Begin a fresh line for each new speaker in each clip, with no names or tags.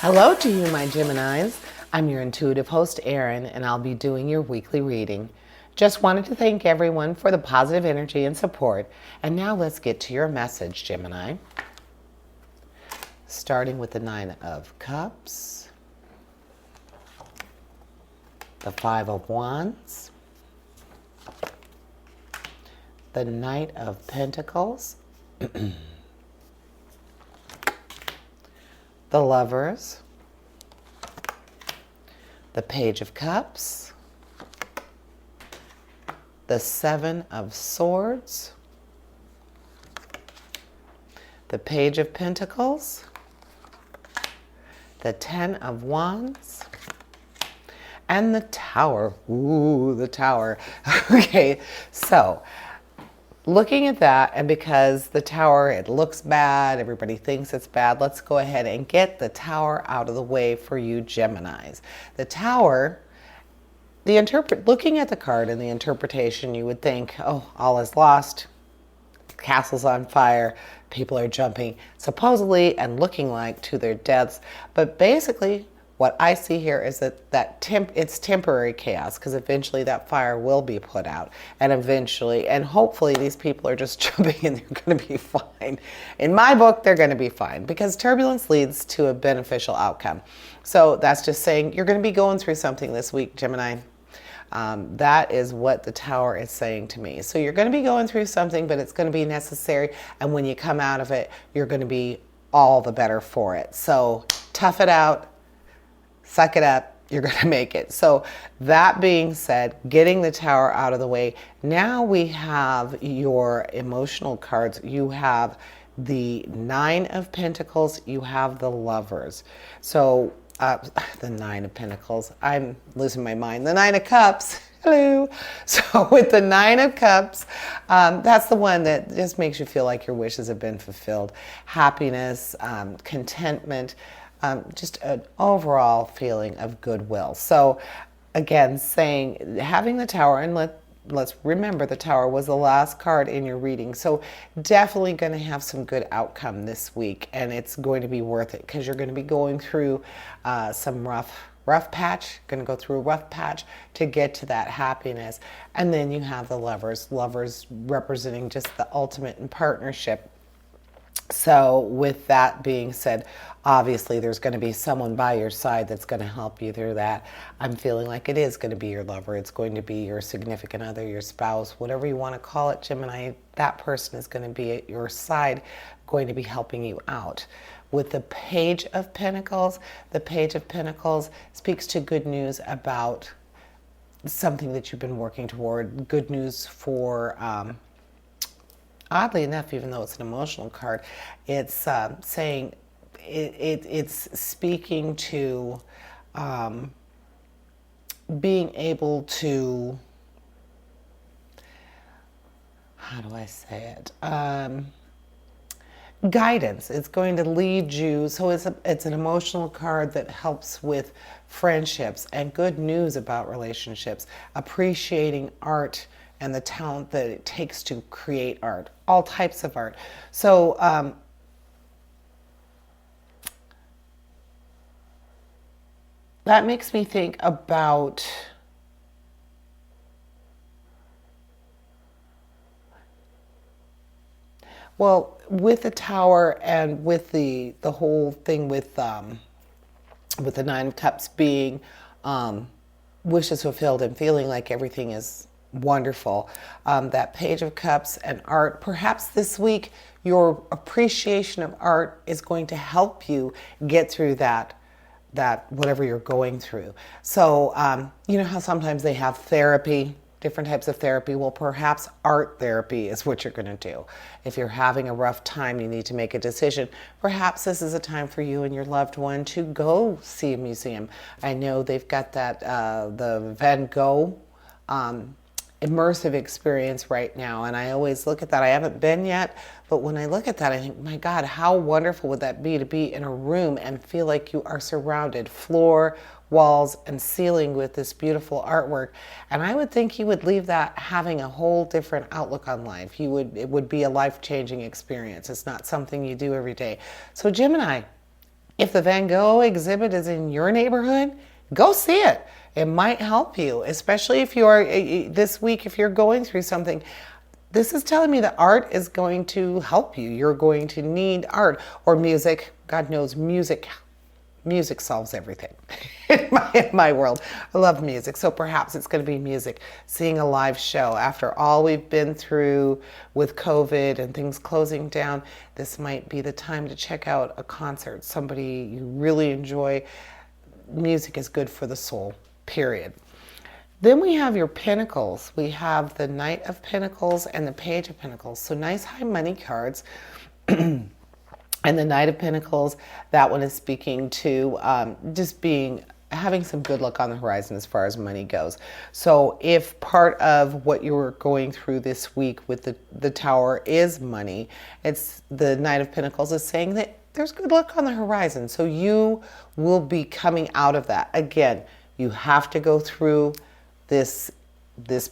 Hello to you, my Geminis. I'm your intuitive host, Erin, and I'll be doing your weekly reading. Just wanted to thank everyone for the positive energy and support. And now let's get to your message, Gemini. Starting with the Nine of Cups, the Five of Wands, the Knight of Pentacles, the Lovers, the Page of Cups, the Seven of Swords, the Page of Pentacles, the Ten of Wands, and the Tower. Ooh, the Tower. Okay, so looking at that, and because the Tower, it looks bad, everybody thinks it's bad, let's go ahead and get the Tower out of the way for you Geminis. The Tower, looking at the card and the interpretation, you would think, oh, all is lost, castle's on fire, people are jumping supposedly and looking like to their deaths. But basically, what I see here is that it's temporary chaos, because eventually that fire will be put out, and eventually, and hopefully these people are just jumping and they're going to be fine. In my book, they're going to be fine, because turbulence leads to a beneficial outcome. So that's just saying you're going to be going through something this week, Gemini. That is what the Tower is saying to me. So you're going to be going through something, but it's going to be necessary. And when you come out of it, you're going to be all the better for it. So tough it out. Suck it up, you're going to make it. So that being said, getting the Tower out of the way, now we have your emotional cards. You have the Nine of Pentacles, you have the Lovers. So the Nine of Pentacles, I'm losing my mind. The Nine of Cups, hello. So with the Nine of Cups, that's the one that just makes you feel like your wishes have been fulfilled. Happiness, contentment, just an overall feeling of goodwill. So again, saying, having the Tower, and let's remember the Tower was the last card in your reading. So definitely going to have some good outcome this week, and it's going to be worth it, because you're going to be going through some rough patch, going to go through a rough patch to get to that happiness. And then you have the Lovers representing just the ultimate in partnership. So with that being said, obviously there's going to be someone by your side that's going to help you through that. I'm feeling like it is going to be your lover. It's going to be your significant other, your spouse, whatever you want to call it, Gemini. That person is going to be at your side, going to be helping you out. With the Page of Pentacles, the Page of Pentacles speaks to good news about something that you've been working toward. Good news for oddly enough, even though it's an emotional card, it's saying it's speaking to being able to, how do I say it? Guidance. It's going to lead you. So it's an emotional card that helps with friendships and good news about relationships, appreciating art and the talent that it takes to create art, all types of art. So that makes me think about with the Tower and with the whole thing with the Nine of Cups being wishes fulfilled and feeling like everything is wonderful. That Page of Cups and art, perhaps this week your appreciation of art is going to help you get through that whatever you're going through. So you know how sometimes they have therapy, different types of therapy. Well, perhaps art therapy is what you're going to do. If you're having a rough time, you need to make a decision. Perhaps this is a time for you and your loved one to go see a museum. I know they've got that the Van Gogh immersive experience right now. And I always look at that. I haven't been yet, but when I look at that, I think, my God, how wonderful would that be to be in a room and feel like you are surrounded, floor, walls, and ceiling with this beautiful artwork. And I would think you would leave that having a whole different outlook on life. It would be a life-changing experience. It's not something you do every day. So Gemini, if the Van Gogh exhibit is in your neighborhood, go see it. It might help you, especially if you are this week, if you're going through something. This is telling me that art is going to help you. You're going to need art or music. God knows music solves everything in my world. I love music. So perhaps it's going to be music, seeing a live show. After all we've been through with COVID and things closing down, this might be the time to check out a concert, somebody you really enjoy. Music is good for the soul, period. Then we have your Pentacles. We have the Knight of Pentacles and the Page of Pentacles. So nice high money cards. And the Knight of Pentacles, that one is speaking to having some good luck on the horizon as far as money goes. So if part of what you're going through this week with the Tower is money, it's the Knight of Pentacles is saying that there's good luck on the horizon. So you will be coming out of that. Again, you have to go through this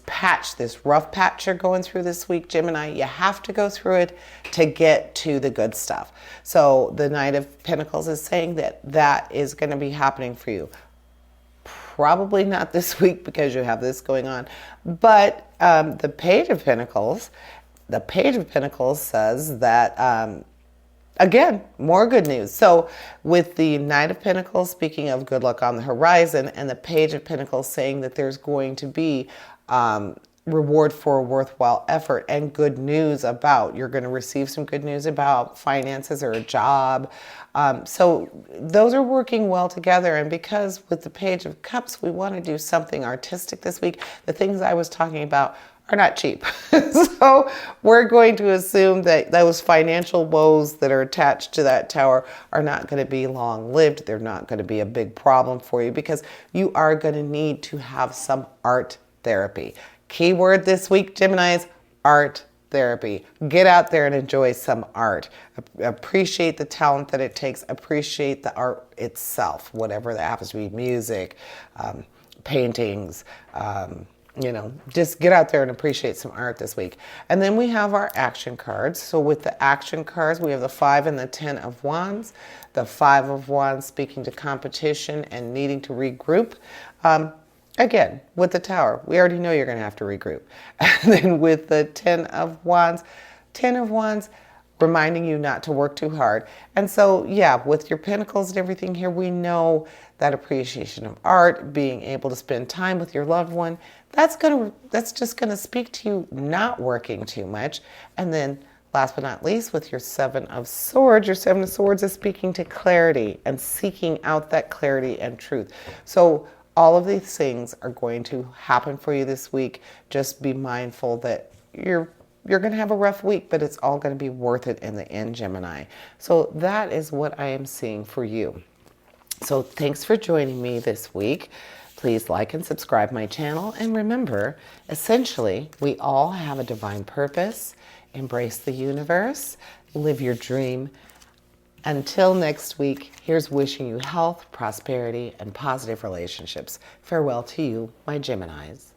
patch, this rough patch you're going through this week, Gemini. You have to go through it to get to the good stuff. So the Knight of Pentacles is saying that is going to be happening for you. Probably not this week because you have this going on. But the Page of Pentacles says that, again, more good news. So with the Knight of Pentacles, speaking of good luck on the horizon, and the Page of Pentacles saying that there's going to be reward for a worthwhile effort and good news about, you're going to receive some good news about finances or a job. So those are working well together. And because with the Page of Cups, we want to do something artistic this week, the things I was talking about are not cheap. So we're going to assume that those financial woes that are attached to that Tower are not going to be long-lived. They're not going to be a big problem for you because you are going to need to have some art therapy. Keyword this week, Gemini, is art therapy. Get out there and enjoy some art. Appreciate the talent that it takes. Appreciate the art itself, whatever that happens to be, music, paintings, just get out there and appreciate some art this week. And then we have our action cards. So with the action cards, we have the 5 and the 10 of Wands. The 5 of Wands speaking to competition and needing to regroup. Again, with the Tower, we already know you're going to have to regroup. And then with the 10 of Wands reminding you not to work too hard. And so, yeah, with your Pentacles and everything here, we know that appreciation of art, being able to spend time with your loved one, that's just going to speak to you not working too much. And then last but not least, with your 7 of Swords, your 7 of Swords is speaking to clarity and seeking out that clarity and truth. So all of these things are going to happen for you this week. Just be mindful that you're going to have a rough week, but it's all going to be worth it in the end, Gemini. So that is what I am seeing for you. So thanks for joining me this week. Please like and subscribe my channel. And remember, essentially, we all have a divine purpose. Embrace the universe. Live your dream. Until next week, here's wishing you health, prosperity, and positive relationships. Farewell to you, my Geminis.